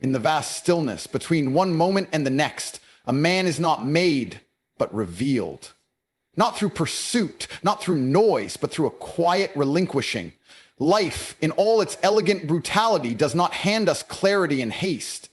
In the vast stillness between one moment and the next, a man is not made, but revealed. Not through pursuit, not through noise, but through a quiet relinquishing. Life, in all its elegant brutality, does not hand us clarity and haste.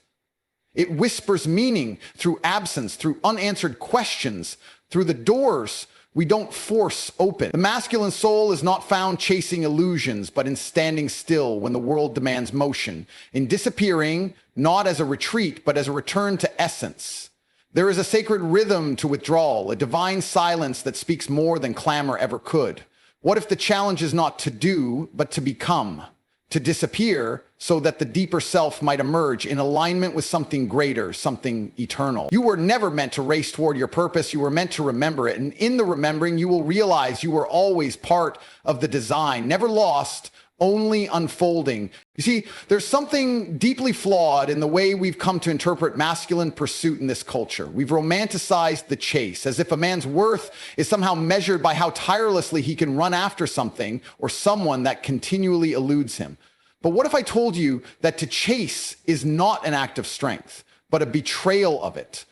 It whispers meaning through absence, through unanswered questions, through the doors we don't force open. The masculine soul is not found chasing illusions, but in standing still when the world demands motion, in disappearing, not as a retreat, but as a return to essence. There is a sacred rhythm to withdrawal, a divine silence that speaks more than clamor ever could. What if the challenge is not to do, but to become? To disappear so that the deeper self might emerge in alignment with something greater, something eternal. You were never meant to race toward your purpose. You were meant to remember it. And in the remembering, you will realize you were always part of the design, never lost, only unfolding. You see, there's something deeply flawed in the way we've come to interpret masculine pursuit in this culture. We've romanticized the chase as if a man's worth is somehow measured by how tirelessly he can run after something or someone that continually eludes him. But what if I told you that to chase is not an act of strength, but a betrayal of it?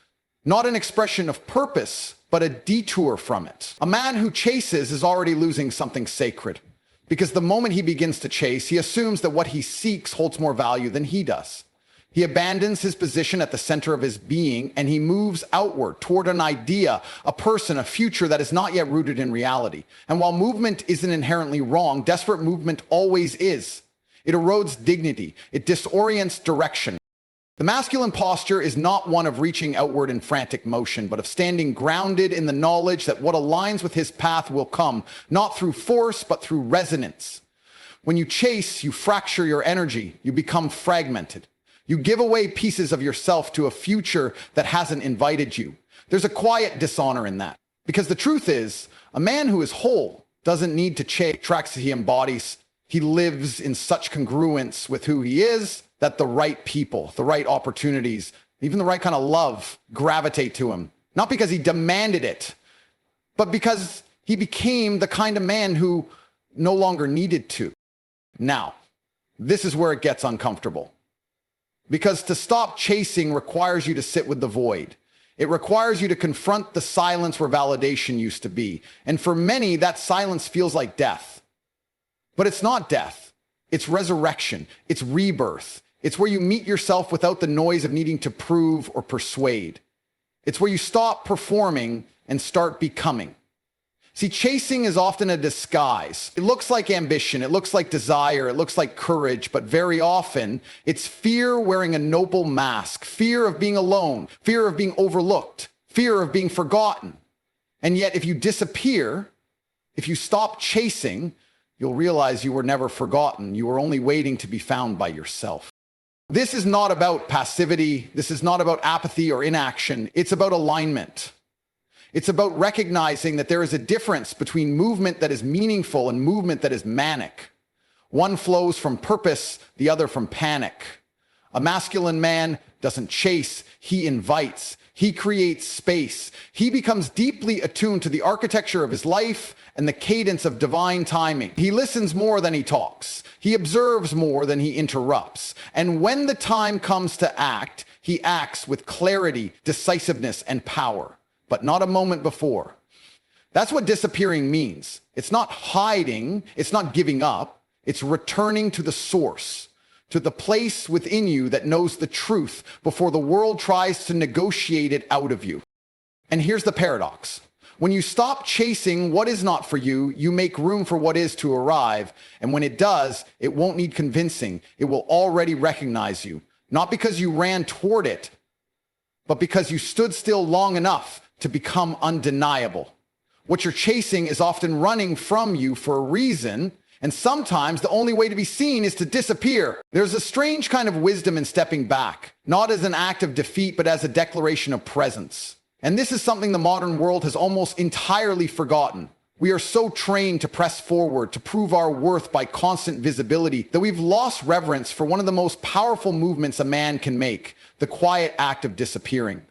Not an expression of purpose, but a detour from it. A man who chases is already losing something sacred. Because the moment he begins to chase, he assumes that what he seeks holds more value than he does. He abandons his position at the center of his being, and he moves outward toward an idea, a person, a future that is not yet rooted in reality. And while movement isn't inherently wrong, desperate movement always is. It erodes dignity. It disorients direction. The masculine posture is not one of reaching outward in frantic motion, but of standing grounded in the knowledge that what aligns with his path will come, not through force, but through resonance. When you chase, you fracture your energy. You become fragmented. You give away pieces of yourself to a future that hasn't invited you. There's a quiet dishonor in that. Because the truth is, a man who is whole doesn't need to chase tracks he embodies. He lives in such congruence with who he is that the right people, the right opportunities, even the right kind of love gravitate to him. Not because he demanded it, but because he became the kind of man who no longer needed to. Now, this is where it gets uncomfortable. Because to stop chasing requires you to sit with the void. It requires you to confront the silence where validation used to be. And for many, that silence feels like death. But it's not death. It's resurrection. It's rebirth. It's where you meet yourself without the noise of needing to prove or persuade. It's where you stop performing and start becoming. See, chasing is often a disguise. It looks like ambition, it looks like desire, it looks like courage, but very often it's fear wearing a noble mask, fear of being alone, fear of being overlooked, fear of being forgotten. And yet if you disappear, if you stop chasing, you'll realize you were never forgotten. You were only waiting to be found by yourself. This is not about passivity. This is not about apathy or inaction. It's about alignment. It's about recognizing that there is a difference between movement that is meaningful and movement that is manic. One flows from purpose, the other from panic. A masculine man doesn't chase, he invites. He creates space. He becomes deeply attuned to the architecture of his life and the cadence of divine timing. He listens more than he talks. He observes more than he interrupts. And when the time comes to act, he acts with clarity, decisiveness, and power, but not a moment before. That's what disappearing means. It's not hiding. It's not giving up. It's returning to the source, to the place within you that knows the truth before the world tries to negotiate it out of you. And here's the paradox. When you stop chasing what is not for you, you make room for what is to arrive. And when it does, it won't need convincing. It will already recognize you. Not because you ran toward it, but because you stood still long enough to become undeniable. What you're chasing is often running from you for a reason, and sometimes the only way to be seen is to disappear. There's a strange kind of wisdom in stepping back, not as an act of defeat, but as a declaration of presence. And this is something the modern world has almost entirely forgotten. We are so trained to press forward, to prove our worth by constant visibility, that we've lost reverence for one of the most powerful movements a man can make, the quiet act of disappearing.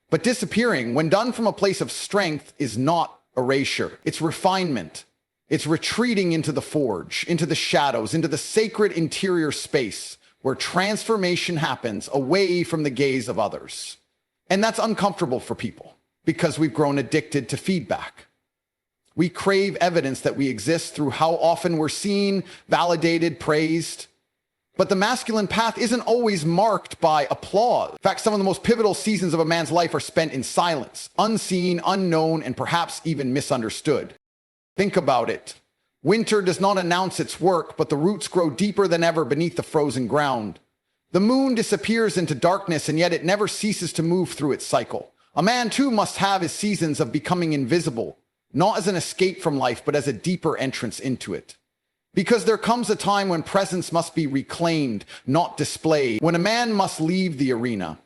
But disappearing, when done from a place of strength, is not erasure. It's refinement. It's retreating into the forge, into the shadows, into the sacred interior space where transformation happens away from the gaze of others. And that's uncomfortable for people because we've grown addicted to feedback. We crave evidence that we exist through how often we're seen, validated, praised. But the masculine path isn't always marked by applause. In fact, some of the most pivotal seasons of a man's life are spent in silence, unseen, unknown, and perhaps even misunderstood. Think about it. Winter does not announce its work, but the roots grow deeper than ever beneath the frozen ground. The moon disappears into darkness, and yet it never ceases to move through its cycle. A man, too, must have his seasons of becoming invisible, not as an escape from life, but as a deeper entrance into it. Because there comes a time when presence must be reclaimed, not displayed, when a man must leave the arena,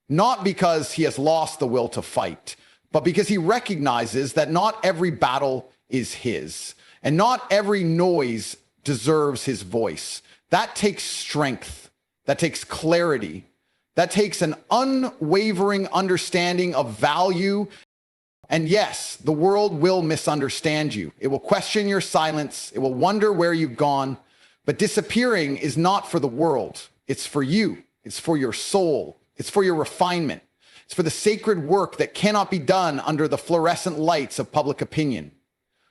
not because he has lost the will to fight, but because he recognizes that not every battle is his, and not every noise deserves his voice. That takes strength, that takes clarity, that takes an unwavering understanding of value. And yes, the world will misunderstand you. It will question your silence. It will wonder where you've gone. But disappearing is not for the world. It's for you. It's for your soul. It's for your refinement. It's for the sacred work that cannot be done under the fluorescent lights of public opinion.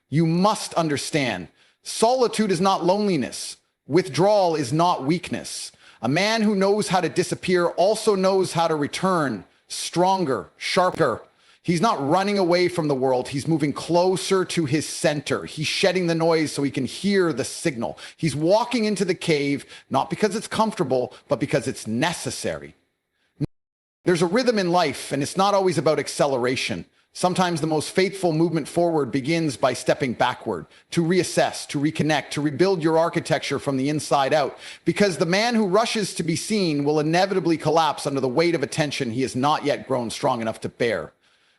You must understand, solitude is not loneliness. Withdrawal is not weakness. A man who knows how to disappear also knows how to return, stronger, sharper. He's not running away from the world. He's moving closer to his center. He's shedding the noise so he can hear the signal. He's walking into the cave, not because it's comfortable, but because it's necessary. There's a rhythm in life, and it's not always about acceleration. Sometimes the most faithful movement forward begins by stepping backward, to reassess, to reconnect, to rebuild your architecture from the inside out. Because the man who rushes to be seen will inevitably collapse under the weight of attention he has not yet grown strong enough to bear.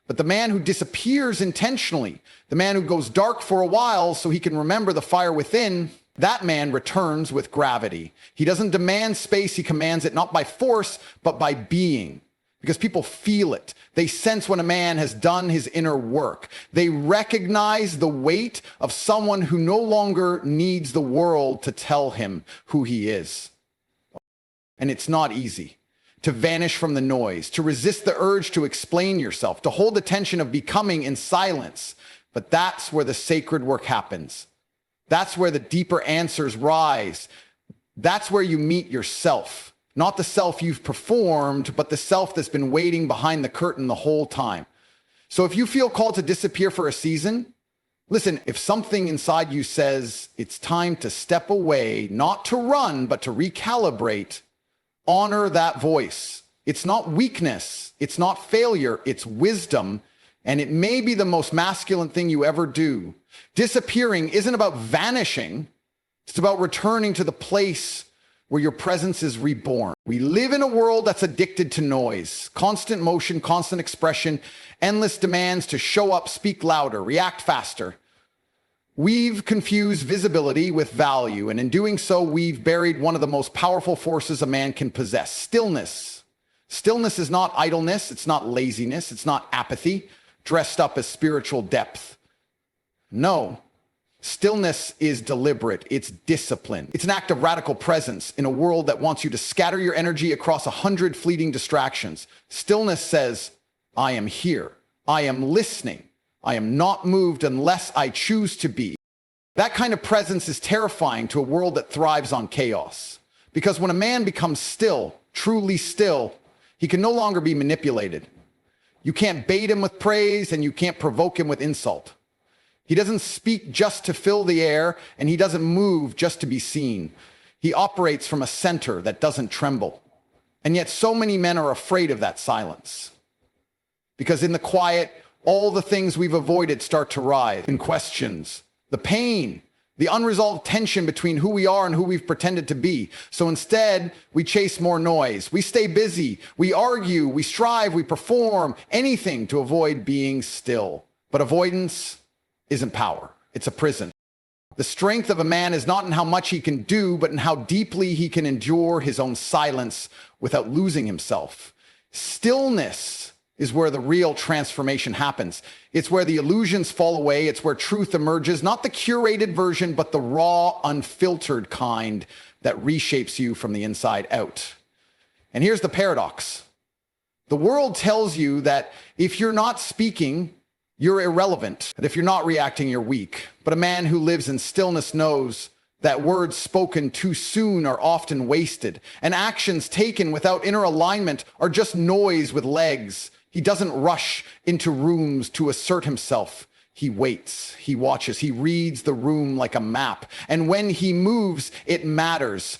But the man who disappears intentionally, the man who goes dark for a while so he can remember the fire within, that man returns with gravity. He doesn't demand space, he commands it not by force, but by being. Because people feel it. They sense when a man has done his inner work. They recognize the weight of someone who no longer needs the world to tell him who he is. And it's not easy to vanish from the noise, to resist the urge to explain yourself, to hold the tension of becoming in silence. But that's where the sacred work happens. That's where the deeper answers rise. That's where you meet yourself. Not the self you've performed, but the self that's been waiting behind the curtain the whole time. So if you feel called to disappear for a season, listen, if something inside you says it's time to step away, not to run, but to recalibrate, honor that voice. It's not weakness. It's not failure. It's wisdom. And it may be the most masculine thing you ever do. Disappearing isn't about vanishing. It's about returning to the place where your presence is reborn. We live in a world that's addicted to noise, constant motion, constant expression, endless demands to show up, speak louder, react faster. We've confused visibility with value, and in doing so, we've buried one of the most powerful forces a man can possess, stillness. Stillness is not idleness, it's not laziness, it's not apathy, dressed up as spiritual depth. No. Stillness is deliberate. It's discipline. It's an act of radical presence in a world that wants you to scatter your energy across 100 fleeting distractions. Stillness says, I am here. I am listening. I am not moved unless I choose to be. That kind of presence is terrifying to a world that thrives on chaos. Because when a man becomes still, truly still, he can no longer be manipulated. You can't bait him with praise and you can't provoke him with insult. He doesn't speak just to fill the air, and he doesn't move just to be seen. He operates from a center that doesn't tremble. And yet so many men are afraid of that silence. Because in the quiet, all the things we've avoided start to rise in questions. The pain, the unresolved tension between who we are and who we've pretended to be. So instead, we chase more noise. We stay busy. We argue. We strive. We perform anything to avoid being still. But avoidance isn't power. It's a prison. The strength of a man is not in how much he can do, but in how deeply he can endure his own silence without losing himself. Stillness is where the real transformation happens. It's where the illusions fall away. It's where truth emerges, not the curated version, but the raw, unfiltered kind, that reshapes you from the inside out. And here's the paradox. The world tells you that if you're not speaking, you're irrelevant. That if you're not reacting, you're weak. But a man who lives in stillness knows that words spoken too soon are often wasted, and actions taken without inner alignment are just noise with legs. He doesn't rush into rooms to assert himself. He waits, he watches, he reads the room like a map. And when he moves, it matters.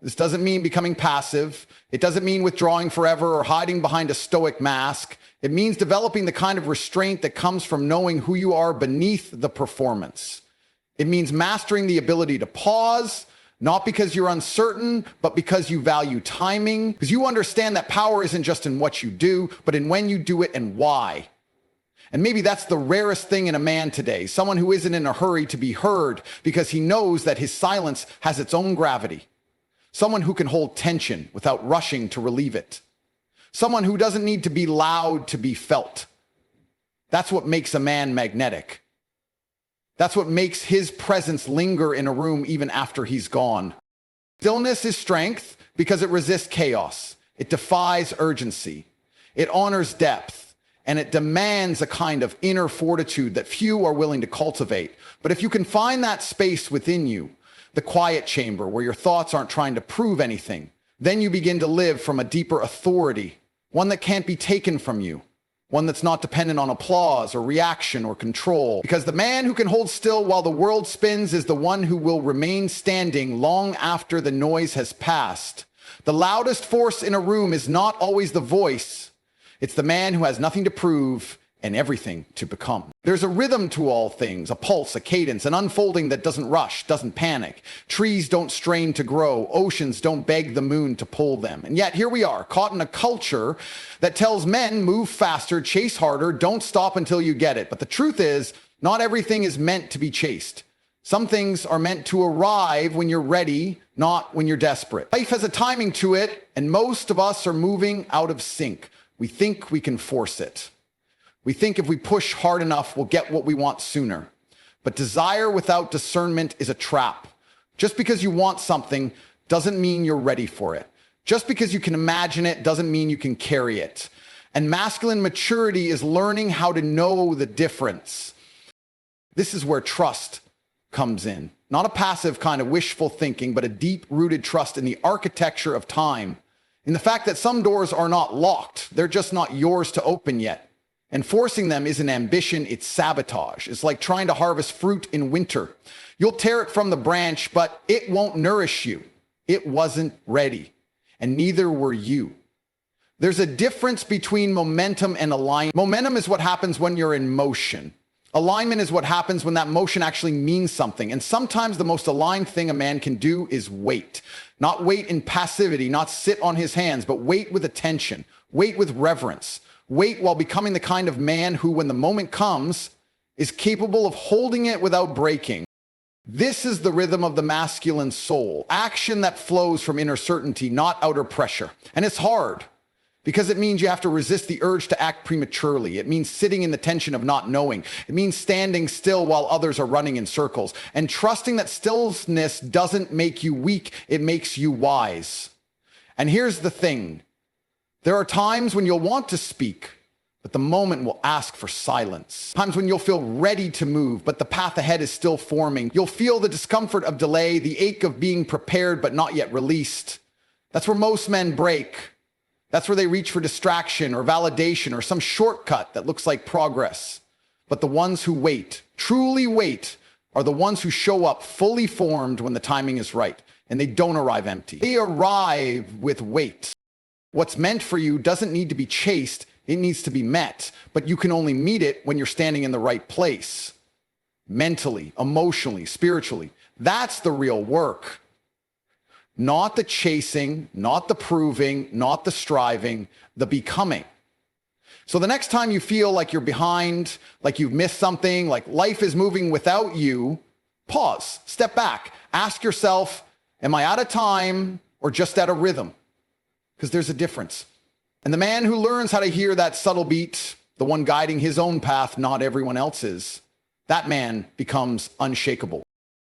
This doesn't mean becoming passive. It doesn't mean withdrawing forever or hiding behind a stoic mask. It means developing the kind of restraint that comes from knowing who you are beneath the performance. It means mastering the ability to pause, not because you're uncertain, but because you value timing, because you understand that power isn't just in what you do, but in when you do it and why. And maybe that's the rarest thing in a man today, someone who isn't in a hurry to be heard because he knows that his silence has its own gravity. Someone who can hold tension without rushing to relieve it. Someone who doesn't need to be loud to be felt. That's what makes a man magnetic. That's what makes his presence linger in a room even after he's gone. Stillness is strength because it resists chaos. It defies urgency. It honors depth. And it demands a kind of inner fortitude that few are willing to cultivate. But if you can find that space within you, the quiet chamber where your thoughts aren't trying to prove anything, then you begin to live from a deeper authority, one that can't be taken from you. One that's not dependent on applause or reaction or control. Because the man who can hold still while the world spins is the one who will remain standing long after the noise has passed. The loudest force in a room is not always the voice. It's the man who has nothing to prove and everything to become. There's a rhythm to all things, a pulse, a cadence, an unfolding that doesn't rush, doesn't panic. Trees don't strain to grow. Oceans don't beg the moon to pull them. And yet here we are, caught in a culture that tells men move faster, chase harder, don't stop until you get it. But the truth is, not everything is meant to be chased. Some things are meant to arrive when you're ready, not when you're desperate. Life has a timing to it, and most of us are moving out of sync. We think we can force it. We think if we push hard enough, we'll get what we want sooner. But desire without discernment is a trap. Just because you want something doesn't mean you're ready for it. Just because you can imagine it doesn't mean you can carry it. And masculine maturity is learning how to know the difference. This is where trust comes in. Not a passive kind of wishful thinking, but a deep-rooted trust in the architecture of time. In the fact that some doors are not locked. They're just not yours to open yet. And forcing them isn't ambition, it's sabotage. It's like trying to harvest fruit in winter. You'll tear it from the branch, but it won't nourish you. It wasn't ready, and neither were you. There's a difference between momentum and alignment. Momentum is what happens when you're in motion. Alignment is what happens when that motion actually means something. And sometimes the most aligned thing a man can do is wait. Not wait in passivity, not sit on his hands, but wait with attention, wait with reverence. Wait while becoming the kind of man who, when the moment comes, is capable of holding it without breaking. This is the rhythm of the masculine soul, action that flows from inner certainty, not outer pressure. And it's hard because it means you have to resist the urge to act prematurely. It means sitting in the tension of not knowing. It means standing still while others are running in circles and trusting that stillness doesn't make you weak, it makes you wise. And here's the thing. There are times when you'll want to speak, but the moment will ask for silence. Times when you'll feel ready to move, but the path ahead is still forming. You'll feel the discomfort of delay, the ache of being prepared but not yet released. That's where most men break. That's where they reach for distraction or validation or some shortcut that looks like progress. But the ones who wait, truly wait, are the ones who show up fully formed when the timing is right, and they don't arrive empty. They arrive with weight. What's meant for you doesn't need to be chased, it needs to be met, but you can only meet it when you're standing in the right place. Mentally, emotionally, spiritually. That's the real work. Not the chasing, not the proving, not the striving, the becoming. So the next time you feel like you're behind, like you've missed something, like life is moving without you, pause, step back, ask yourself, am I out of time or just out of rhythm? Because there's a difference. And the man who learns how to hear that subtle beat, the one guiding his own path, not everyone else's, that man becomes unshakable.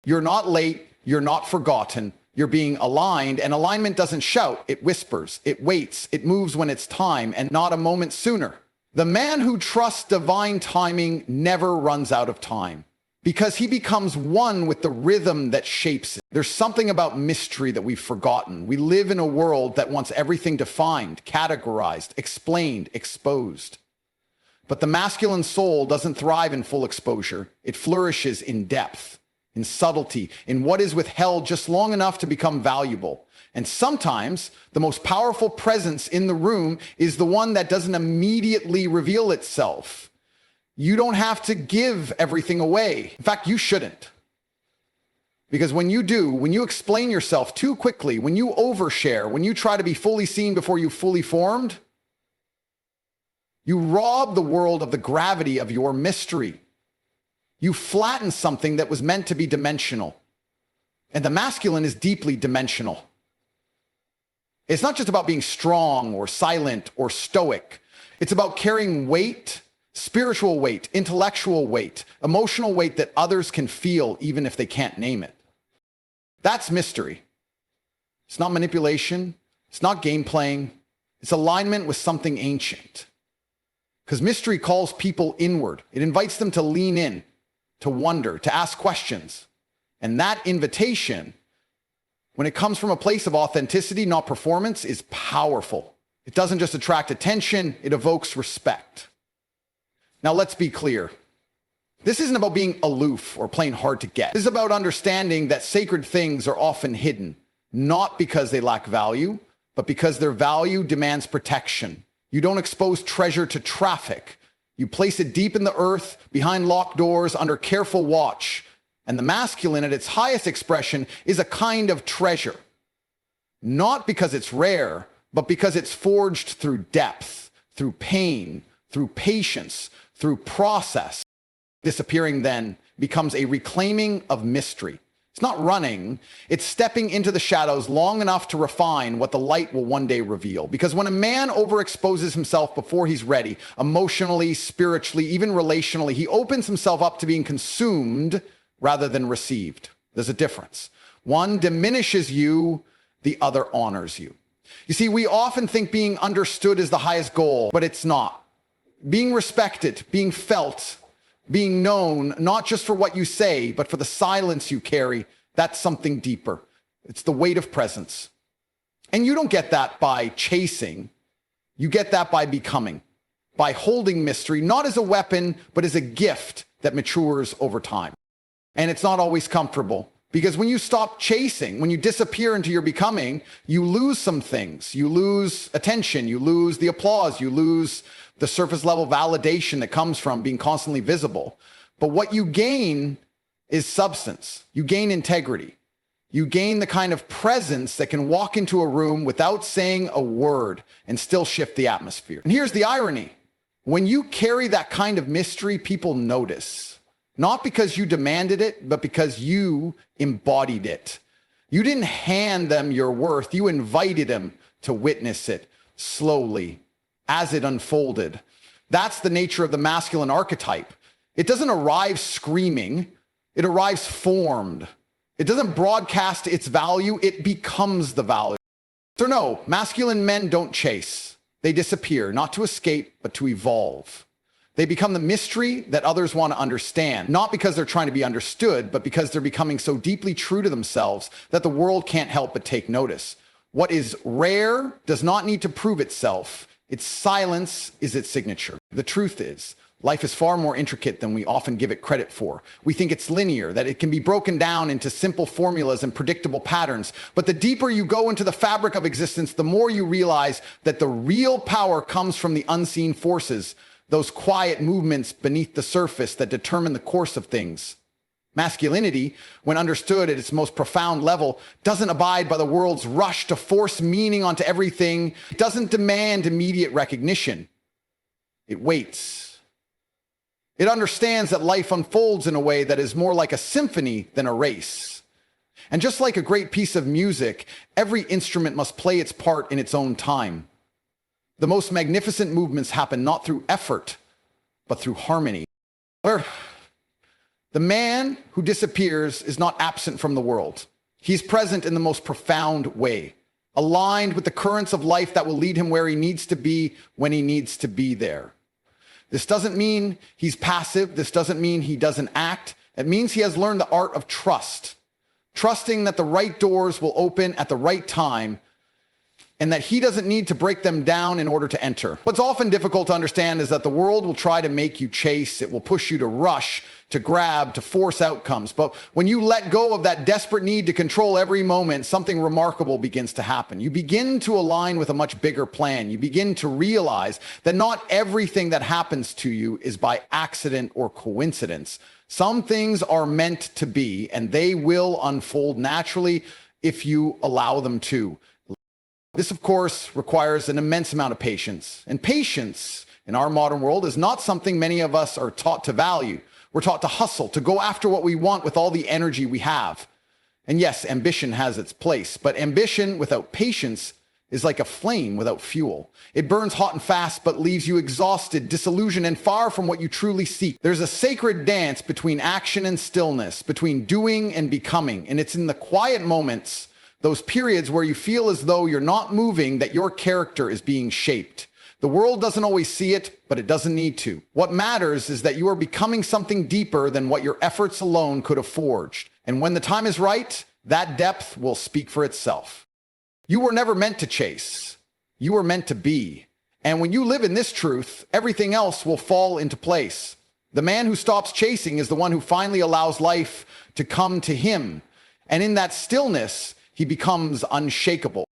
You're not late, you're not forgotten, You're being aligned, and alignment doesn't shout, it whispers, it waits, it moves when it's time, and not a moment sooner. The man who trusts divine timing never runs out of time, because he becomes one with the rhythm that shapes it. There's something about mystery that we've forgotten. We live in a world that wants everything defined, categorized, explained, exposed. But the masculine soul doesn't thrive in full exposure. It flourishes in depth, in subtlety, in what is withheld just long enough to become valuable. And sometimes the most powerful presence in the room is the one that doesn't immediately reveal itself. You don't have to give everything away. In fact, you shouldn't. Because when you do, when you explain yourself too quickly, when you overshare, when you try to be fully seen before you fully formed, you rob the world of the gravity of your mystery. You flatten something that was meant to be dimensional. And the masculine is deeply dimensional. It's not just about being strong or silent or stoic. It's about carrying weight, spiritual weight, intellectual weight, emotional weight that others can feel even if they can't name it. That's mystery. It's not manipulation. It's not game playing. It's alignment with something ancient. Because mystery calls people inward. It invites them to lean in, to wonder, to ask questions. And that invitation, when it comes from a place of authenticity, not performance, is powerful. It doesn't just attract attention, it evokes respect. Now let's be clear. This isn't about being aloof or playing hard to get. This is about understanding that sacred things are often hidden, not because they lack value, but because their value demands protection. You don't expose treasure to traffic. You place it deep in the earth, behind locked doors, under careful watch. And the masculine at its highest expression is a kind of treasure. Not because it's rare, but because it's forged through depth, through pain, through patience, through process. Disappearing then becomes a reclaiming of mystery. It's not running, it's stepping into the shadows long enough to refine what the light will one day reveal. Because when a man overexposes himself before he's ready, emotionally, spiritually, even relationally, he opens himself up to being consumed rather than received. There's a difference. One diminishes you, the other honors you. You see, we often think being understood is the highest goal, but it's not. Being respected, being felt, being known, not just for what you say, but for the silence you carry, that's something deeper. It's the weight of presence. And you don't get that by chasing. You get that by becoming, by holding mystery, not as a weapon, but as a gift that matures over time. And it's not always comfortable, because when you stop chasing, when you disappear into your becoming, you lose some things. You lose attention, you lose the applause, you lose the surface level validation that comes from being constantly visible. But what you gain is substance. You gain integrity. You gain the kind of presence that can walk into a room without saying a word and still shift the atmosphere. And here's the irony. When you carry that kind of mystery, people notice. Not because you demanded it, but because you embodied it. You didn't hand them your worth. You invited them to witness it slowly, as it unfolded. That's the nature of the masculine archetype. It doesn't arrive screaming, it arrives formed. It doesn't broadcast its value, it becomes the value. So no, masculine men don't chase. They disappear, not to escape, but to evolve. They become the mystery that others want to understand, not because they're trying to be understood, but because they're becoming so deeply true to themselves that the world can't help but take notice. What is rare does not need to prove itself. Its silence is its signature. The truth is, life is far more intricate than we often give it credit for. We think it's linear, that it can be broken down into simple formulas and predictable patterns. But the deeper you go into the fabric of existence, the more you realize that the real power comes from the unseen forces, those quiet movements beneath the surface that determine the course of things. Masculinity, when understood at its most profound level, doesn't abide by the world's rush to force meaning onto everything. It doesn't demand immediate recognition. It waits. It understands that life unfolds in a way that is more like a symphony than a race. And just like a great piece of music, every instrument must play its part in its own time. The most magnificent movements happen not through effort, but through harmony. The man who disappears is not absent from the world. He's present in the most profound way, aligned with the currents of life that will lead him where he needs to be when he needs to be there. This doesn't mean he's passive. This doesn't mean he doesn't act. It means he has learned the art of trust, trusting that the right doors will open at the right time and that he doesn't need to break them down in order to enter. What's often difficult to understand is that the world will try to make you chase. It will push you to rush, to grab, to force outcomes. But when you let go of that desperate need to control every moment, something remarkable begins to happen. You begin to align with a much bigger plan. You begin to realize that not everything that happens to you is by accident or coincidence. Some things are meant to be, and they will unfold naturally if you allow them to. This, of course, requires an immense amount of patience. And patience in our modern world is not something many of us are taught to value. We're taught to hustle, to go after what we want with all the energy we have. And yes, ambition has its place, but ambition without patience is like a flame without fuel. It burns hot and fast, but leaves you exhausted, disillusioned, and far from what you truly seek. There's a sacred dance between action and stillness, between doing and becoming. And it's in the quiet moments, those periods where you feel as though you're not moving, that your character is being shaped. The world doesn't always see it, but it doesn't need to. What matters is that you are becoming something deeper than what your efforts alone could have forged. And when the time is right, that depth will speak for itself. You were never meant to chase. You were meant to be. And when you live in this truth, everything else will fall into place. The man who stops chasing is the one who finally allows life to come to him. And in that stillness, he becomes unshakable.